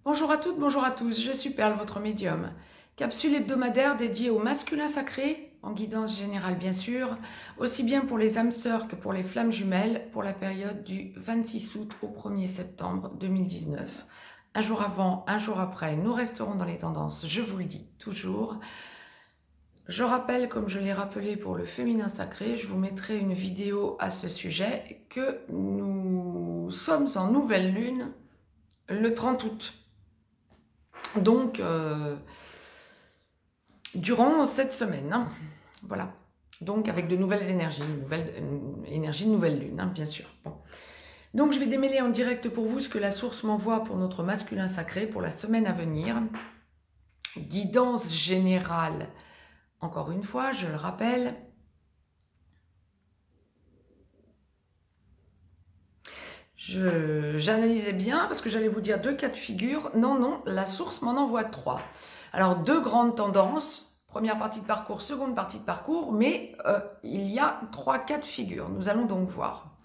Bonjour à toutes, bonjour à tous, je suis Perle, votre médium. Capsule hebdomadaire dédiée au masculin sacré, en guidance générale bien sûr, aussi bien pour les âmes sœurs que pour les flammes jumelles, pour la période du 26 août au 1er septembre 2019. Un jour avant, un jour après, nous resterons dans les tendances, je vous le dis toujours. Je rappelle, comme je l'ai rappelé pour le féminin sacré, je vous mettrai une vidéo à ce sujet, que nous sommes en nouvelle lune le 30 août. Donc, durant cette semaine, hein, voilà. Donc, avec de nouvelles énergies, énergie de nouvelle lune, hein, bien sûr. Bon. Donc, je vais démêler en direct pour vous ce que la source m'envoie pour notre masculin sacré pour la semaine à venir. Guidance générale, encore une fois, je le rappelle. J'analysais bien parce que j'allais vous dire 2 cas de figure. Non, la source m'en envoie 3. Alors, 2 grandes tendances. Première partie de parcours, seconde partie de parcours. Mais il y a 3 cas de figure. Nous allons donc voir.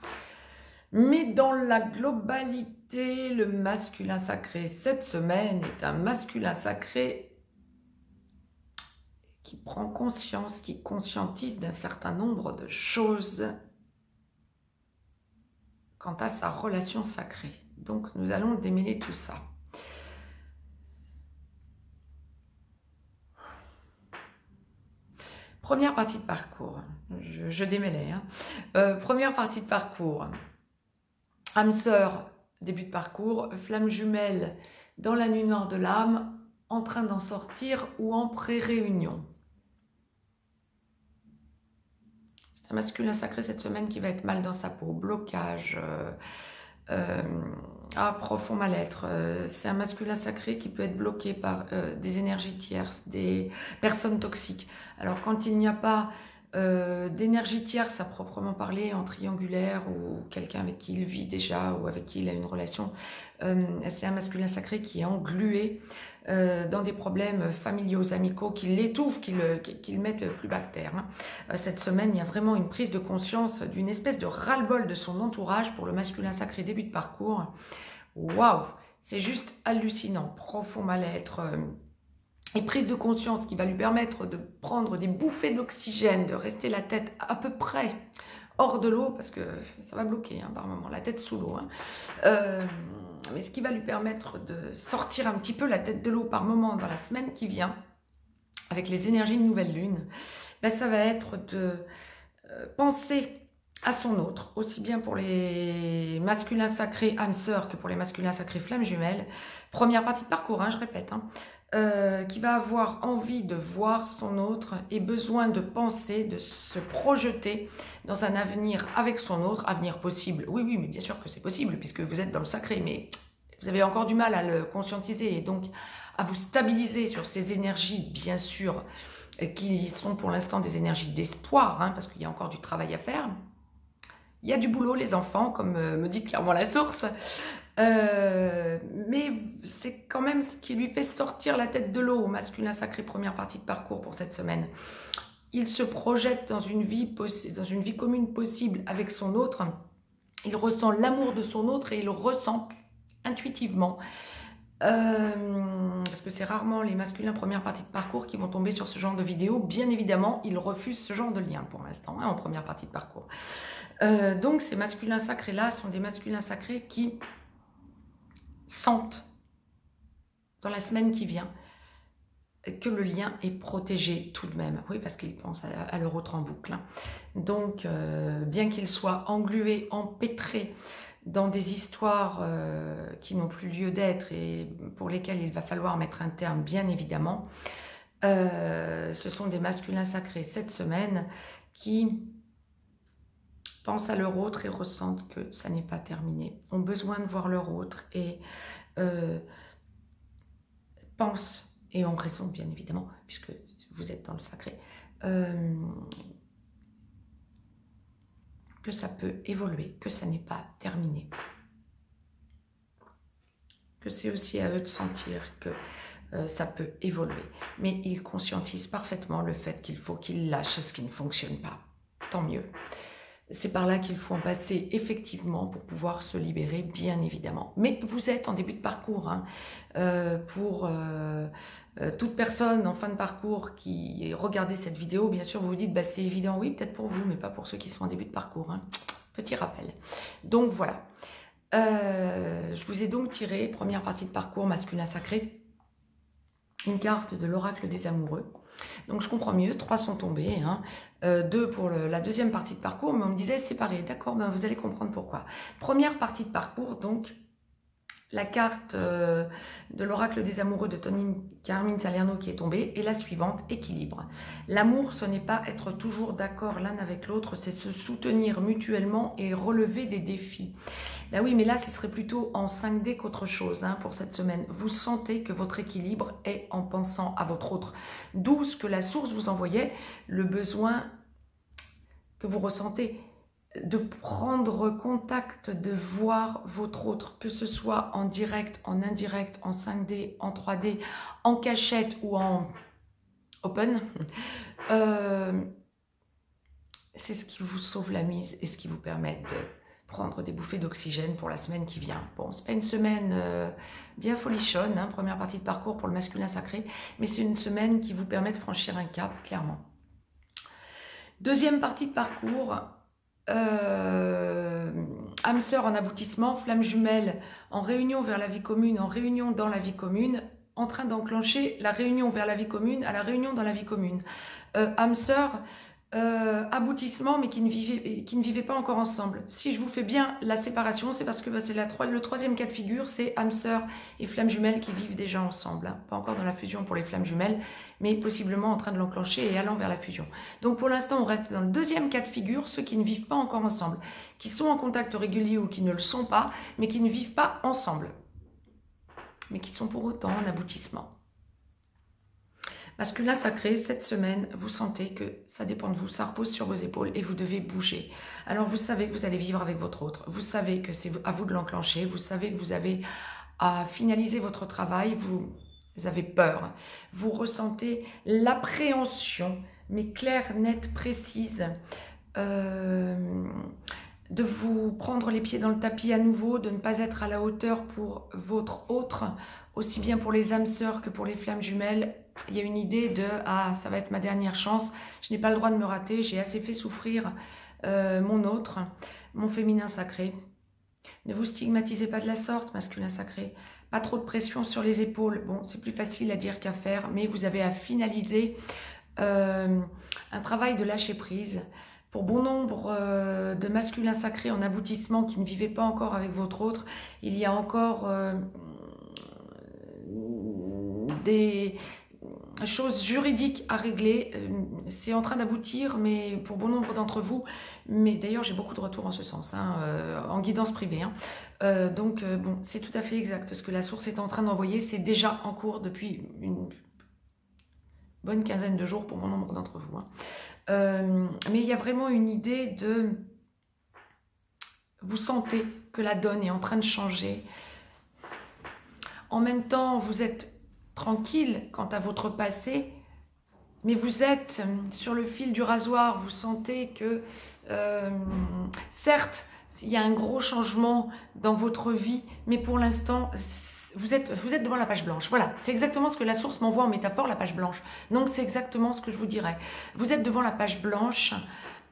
Mais dans la globalité, le masculin sacré cette semaine est un masculin sacré qui prend conscience, qui conscientise d'un certain nombre de choses quant à sa relation sacrée. Donc, nous allons démêler tout ça. Première partie de parcours. Je démêlais. Hein. Première partie de parcours. Âme sœur, début de parcours. Flamme jumelle dans la nuit noire de l'âme, en train d'en sortir ou en pré-réunion. C'est un masculin sacré cette semaine qui va être mal dans sa peau, blocage, profond mal-être. C'est un masculin sacré qui peut être bloqué par des énergies tierces, des personnes toxiques. Alors quand il n'y a pas d'énergie tierce à proprement parler, en triangulaire, ou quelqu'un avec qui il vit déjà, ou avec qui il a une relation, c'est un masculin sacré qui est englué dans des problèmes familiaux, amicaux, qui l'étouffent, qui le mettent plus bas que terre. Hein. Cette semaine, il y a vraiment une prise de conscience d'une espèce de ras-le-bol de son entourage pour le masculin sacré début de parcours. Waouh, c'est juste hallucinant, profond mal-être, et prise de conscience qui va lui permettre de prendre des bouffées d'oxygène, de rester la tête à peu près hors de l'eau, parce que ça va bloquer hein, par moment, la tête sous l'eau. Hein. Mais ce qui va lui permettre de sortir un petit peu la tête de l'eau par moment dans la semaine qui vient, avec les énergies de nouvelle lune, ben ça va être de penser à son autre, aussi bien pour les masculins sacrés âmes sœurs que pour les masculins sacrés flammes jumelles. Première partie de parcours, hein, je répète, hein, qui va avoir envie de voir son autre et besoin de penser, de se projeter dans un avenir avec son autre, avenir possible. Oui, mais bien sûr que c'est possible puisque vous êtes dans le sacré, mais vous avez encore du mal à le conscientiser et donc à vous stabiliser sur ces énergies, bien sûr, qui sont pour l'instant des énergies d'espoir, hein, parce qu'il y a encore du travail à faire. Il y a du boulot, les enfants, comme me dit clairement la source. Mais c'est quand même ce qui lui fait sortir la tête de l'eau au masculin sacré, première partie de parcours pour cette semaine. Il se projette dans une vie commune possible avec son autre. Il ressent l'amour de son autre et il le ressent intuitivement. Parce que c'est rarement les masculins première partie de parcours qui vont tomber sur ce genre de vidéo. Bien évidemment, ils refusent ce genre de lien pour l'instant, hein, en première partie de parcours. Donc ces masculins sacrés-là sont des masculins sacrés qui sentent dans la semaine qui vient que le lien est protégé tout de même. Oui, parce qu'ils pensent à leur autre en boucle. Hein. Donc, bien qu'ils soient englués, empêtrés dans des histoires qui n'ont plus lieu d'être et pour lesquelles il va falloir mettre un terme, bien évidemment, ce sont des masculins sacrés cette semaine qui pensent à leur autre et ressentent que ça n'est pas terminé, ont besoin de voir leur autre et pensent, et ont raison bien évidemment, puisque vous êtes dans le sacré, que ça peut évoluer, que ça n'est pas terminé. Que c'est aussi à eux de sentir que ça peut évoluer. Mais ils conscientisent parfaitement le fait qu'il faut qu'ils lâchent ce qui ne fonctionne pas. Tant mieux. c'est par là qu'il faut en passer effectivement pour pouvoir se libérer, bien évidemment. Mais vous êtes en début de parcours. Hein, pour toute personne en fin de parcours qui regardait cette vidéo, bien sûr, vous vous dites, bah, c'est évident, oui, peut-être pour vous, mais pas pour ceux qui sont en début de parcours. Hein. Petit rappel. Donc voilà. Je vous ai donc tiré, première partie de parcours masculin sacré, une carte de l'oracle des amoureux. Donc je comprends mieux, 3 sont tombés, hein, 2 pour la deuxième partie de parcours, mais on me disait séparés, d'accord, ben vous allez comprendre pourquoi. Première partie de parcours, donc la carte de l'oracle des amoureux de Carmine Salerno qui est tombée, et la suivante, équilibre. L'amour, ce n'est pas être toujours d'accord l'un avec l'autre, c'est se soutenir mutuellement et relever des défis. Ben oui, mais là, ce serait plutôt en 5D qu'autre chose hein, pour cette semaine. Vous sentez que votre équilibre est en pensant à votre autre. D'où ce que la source vous envoyait, le besoin que vous ressentez de prendre contact, de voir votre autre, que ce soit en direct, en indirect, en 5D, en 3D, en cachette ou en open. C'est ce qui vous sauve la mise et ce qui vous permet de prendre des bouffées d'oxygène pour la semaine qui vient. Bon, c'est pas une semaine bien folichonne, hein, première partie de parcours pour le masculin sacré, mais c'est une semaine qui vous permet de franchir un cap, clairement. Deuxième partie de parcours, âme sœur en aboutissement, flamme jumelle en réunion vers la vie commune, en réunion dans la vie commune, en train d'enclencher la réunion vers la vie commune à la réunion dans la vie commune. Âme sœur, aboutissement, mais qui ne vivaient pas encore ensemble. Si je vous fais bien la séparation, c'est parce que bah, c'est le troisième cas de figure, c'est âme sœur et flamme jumelle qui vivent déjà ensemble. Hein. Pas encore dans la fusion pour les flammes jumelles, mais possiblement en train de l'enclencher et allant vers la fusion. Donc pour l'instant, on reste dans le deuxième cas de figure, ceux qui ne vivent pas encore ensemble, qui sont en contact régulier ou qui ne le sont pas, mais qui ne vivent pas ensemble, mais qui sont pour autant en aboutissement. Masculin sacré, cette semaine, vous sentez que ça dépend de vous, ça repose sur vos épaules et vous devez bouger. Alors vous savez que vous allez vivre avec votre autre, vous savez que c'est à vous de l'enclencher, vous savez que vous avez à finaliser votre travail, vous avez peur, vous ressentez l'appréhension, mais claire, nette, précise, de vous prendre les pieds dans le tapis à nouveau, de ne pas être à la hauteur pour votre autre, aussi bien pour les âmes sœurs que pour les flammes jumelles. Il y a une idée de « Ah, ça va être ma dernière chance, je n'ai pas le droit de me rater, j'ai assez fait souffrir mon autre, mon féminin sacré. » Ne vous stigmatisez pas de la sorte, masculin sacré. Pas trop de pression sur les épaules. Bon, c'est plus facile à dire qu'à faire, mais vous avez à finaliser un travail de lâcher prise. Pour bon nombre de masculins sacrés en aboutissement qui ne vivaient pas encore avec votre autre, il y a encore des choses juridiques à régler. C'est en train d'aboutir, mais pour bon nombre d'entre vous. Mais d'ailleurs, j'ai beaucoup de retours en ce sens, hein, en guidance privée. Hein. Donc, bon, c'est tout à fait exact. Ce que la source est en train d'envoyer, c'est déjà en cours depuis une bonne quinzaine de jours pour bon nombre d'entre vous. Hein. Mais il y a vraiment une idée de... Vous sentez que la donne est en train de changer. En même temps, vous êtes tranquille quant à votre passé, mais vous êtes sur le fil du rasoir. Vous sentez que, certes, il y a un gros changement dans votre vie, mais pour l'instant... Vous êtes devant la page blanche. Voilà, c'est exactement ce que la source m'envoie en métaphore, la page blanche. Donc, c'est exactement ce que je vous dirais. Vous êtes devant la page blanche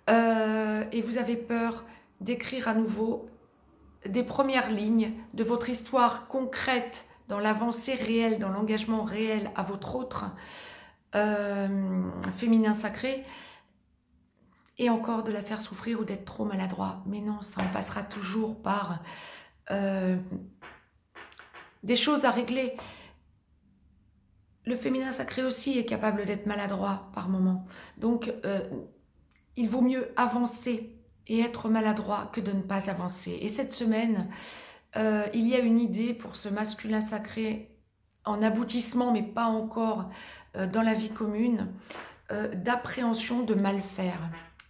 et vous avez peur d'écrire à nouveau des premières lignes de votre histoire concrète dans l'avancée réelle, dans l'engagement réel à votre autre féminin sacré, et encore de la faire souffrir ou d'être trop maladroit. Mais non, ça en passera toujours par... des choses à régler. Le féminin sacré aussi est capable d'être maladroit par moment. Donc, il vaut mieux avancer et être maladroit que de ne pas avancer. Et cette semaine, il y a une idée pour ce masculin sacré en aboutissement, mais pas encore dans la vie commune, d'appréhension de mal faire.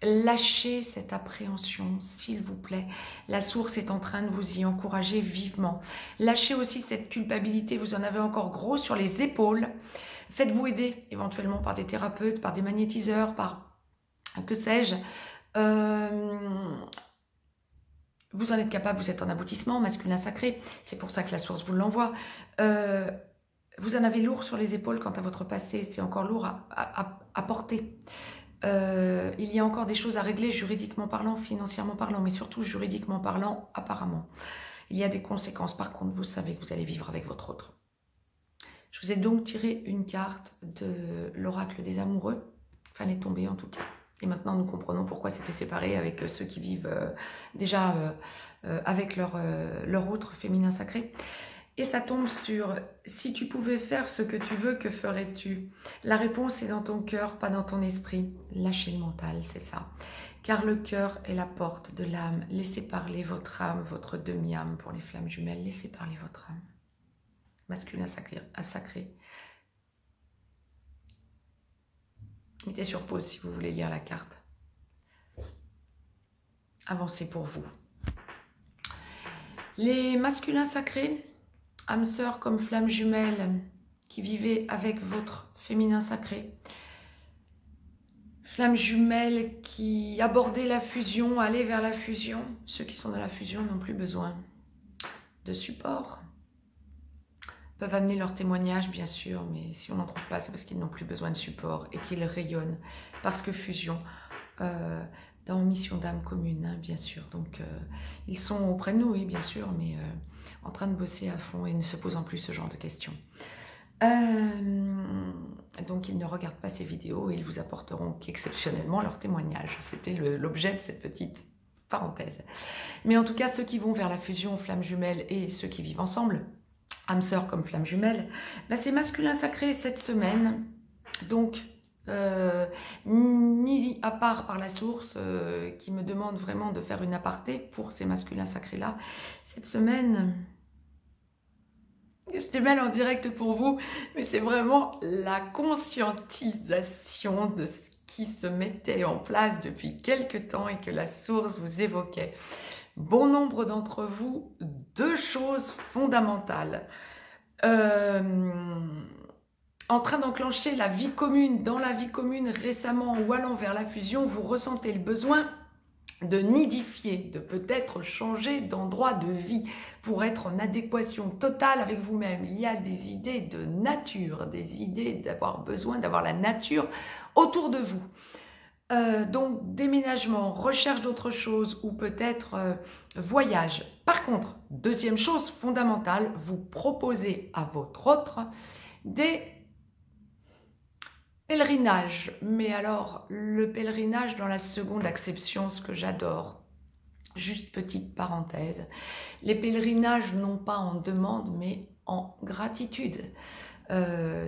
Lâchez cette appréhension, s'il vous plaît. La source est en train de vous y encourager vivement. Lâchez aussi cette culpabilité, vous en avez encore gros sur les épaules. Faites-vous aider éventuellement par des thérapeutes, par des magnétiseurs, par que sais-je. Vous en êtes capable, vous êtes en aboutissement, masculin sacré, c'est pour ça que la source vous l'envoie. Vous en avez lourd sur les épaules quant à votre passé, c'est encore lourd à porter. Il y a encore des choses à régler juridiquement parlant, financièrement parlant, mais surtout juridiquement parlant, apparemment. Il y a des conséquences, par contre, vous savez que vous allez vivre avec votre autre. Je vous ai donc tiré une carte de l'oracle des amoureux, enfin elle est tombée en tout cas. Et maintenant nous comprenons pourquoi c'était séparé avec ceux qui vivent déjà avec leur autre féminin sacré. Et ça tombe sur « Si tu pouvais faire ce que tu veux, que ferais-tu » La réponse est dans ton cœur, pas dans ton esprit. Lâchez le mental, c'est ça. Car le cœur est la porte de l'âme. Laissez parler votre âme, votre demi-âme pour les flammes jumelles. Laissez parler votre âme. Masculin sacré. Mettez sur pause si vous voulez lire la carte. Avancez pour vous. Les masculins sacrés, âme sœur comme flamme jumelle, qui vivaient avec votre féminin sacré. Flamme jumelle qui abordaient la fusion, allaient vers la fusion. Ceux qui sont dans la fusion n'ont plus besoin de support. Peuvent amener leur témoignage, bien sûr, mais si on n'en trouve pas, c'est parce qu'ils n'ont plus besoin de support et qu'ils rayonnent. Parce que fusion, dans mission d'âme commune, hein, bien sûr. Donc, ils sont auprès de nous, oui, bien sûr, mais en train de bosser à fond et ne se posant plus ce genre de questions. Donc, ils ne regardent pas ces vidéos et ils vous apporteront qu'exceptionnellement leur témoignage. C'était l'objet de cette petite parenthèse. Mais en tout cas, ceux qui vont vers la fusion flamme jumelle et ceux qui vivent ensemble, âme sœur comme flamme jumelle, ben c'est masculin sacré cette semaine, donc mis à part par la source qui me demande vraiment de faire une aparté pour ces masculins sacrés là. Cette semaine, je démêle en direct pour vous, mais c'est vraiment la conscientisation de ce qui se mettait en place depuis quelque temps et que la source vous évoquait. Bon nombre d'entre vous, deux choses fondamentales. En train d'enclencher la vie commune, dans la vie commune récemment ou allant vers la fusion, vous ressentez le besoin de nidifier, de peut-être changer d'endroit de vie pour être en adéquation totale avec vous-même. Il y a des idées de nature, des idées d'avoir besoin d'avoir la nature autour de vous. Donc déménagement, recherche d'autre chose ou peut-être voyage. Par contre, deuxième chose fondamentale, vous proposez à votre autre des pèlerinages. Mais alors, le pèlerinage dans la seconde acception, ce que j'adore. Juste petite parenthèse. Les pèlerinages non pas en demande mais en gratitude.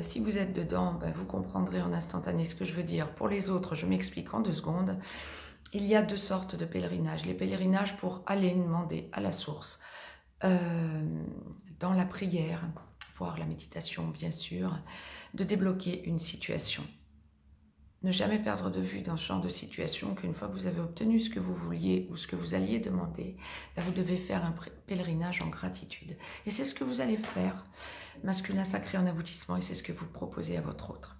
Si vous êtes dedans, ben vous comprendrez en instantané ce que je veux dire. Pour les autres, je m'explique en 2 secondes. Il y a 2 sortes de pèlerinages. Les pèlerinages pour aller demander à la source, dans la prière, voire la méditation bien sûr, de débloquer une situation. Ne jamais perdre de vue dans ce genre de situation qu'une fois que vous avez obtenu ce que vous vouliez ou ce que vous alliez demander, ben vous devez faire un pèlerinage en gratitude. Et c'est ce que vous allez faire, masculin sacré en aboutissement, et c'est ce que vous proposez à votre autre.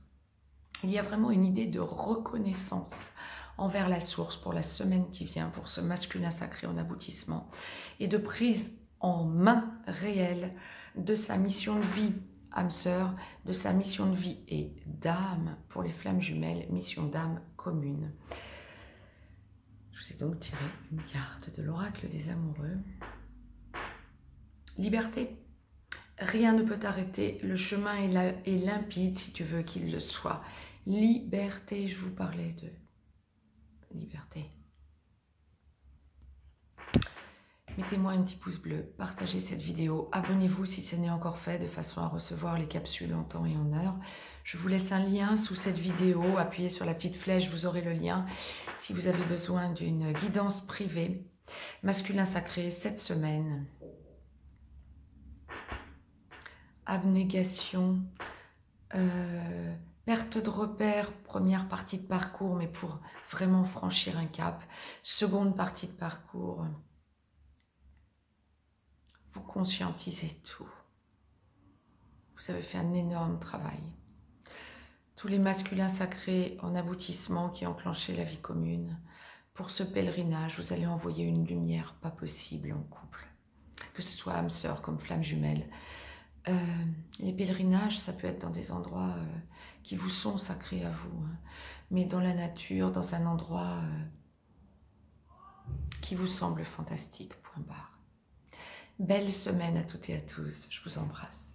Il y a vraiment une idée de reconnaissance envers la source pour la semaine qui vient, pour ce masculin sacré en aboutissement, et de prise en main réelle de sa mission de vie, âme sœur, de sa mission de vie et d'âme pour les flammes jumelles, mission d'âme commune. Je vous ai donc tiré une carte de l'oracle des amoureux. Liberté. Rien ne peut t'arrêter, le chemin est limpide si tu veux qu'il le soit. Liberté, je vous parlais de liberté. Mettez-moi un petit pouce bleu, partagez cette vidéo, abonnez-vous si ce n'est encore fait de façon à recevoir les capsules en temps et en heure. Je vous laisse un lien sous cette vidéo, appuyez sur la petite flèche, vous aurez le lien. Si vous avez besoin d'une guidance privée, masculin sacré, cette semaine. Abnégation, perte de repère, première partie de parcours, mais pour vraiment franchir un cap. Seconde partie de parcours, vous conscientisez tout. Vous avez fait un énorme travail. Tous les masculins sacrés en aboutissement qui enclenchaient la vie commune pour ce pèlerinage, vous allez envoyer une lumière pas possible en couple, que ce soit âme sœur comme flamme jumelle. Les pèlerinages, ça peut être dans des endroits qui vous sont sacrés à vous, hein, mais dans la nature, dans un endroit qui vous semble fantastique, point barre. Belle semaine à toutes et à tous, je vous embrasse.